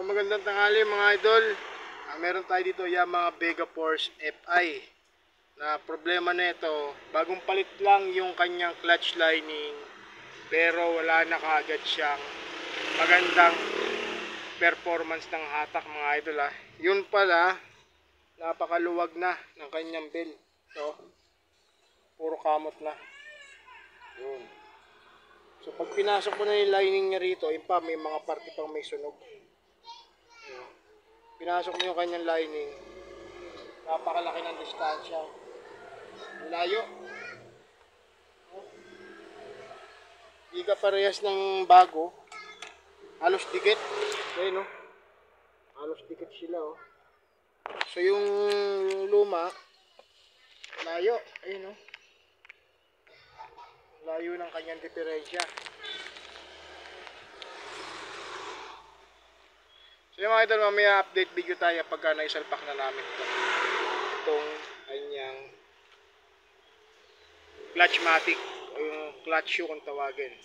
So magandang tanghali mga idol. Meron tayo dito Yamaha Vega Force FI. Na problema nito, bagong palit lang yung kanyang clutch lining, pero wala na kaagad siyang magandang performance ng hatak mga idol ha. Yun pala, napakaluwag na ng kanyang bell. So, puro kamot na. Yun. So pag pinasok mo na yung lining niya rito, yun pa, may mga parte pang may sunog. Yun. Pinasok mo yung kanyang lining, napakalaki ng distansya. Layo. Hindi ka parehas ng bago. Halos dikit. Ayun no. Halos dikit sila oh. So yung luma, layo. Ayun no. Layo ng kanyang diferensya. So yung mga idol, mamaya update video tayo pagka naisalpak na namin itong kanyang clutchmatic o yung clutch shoe kung tawagin.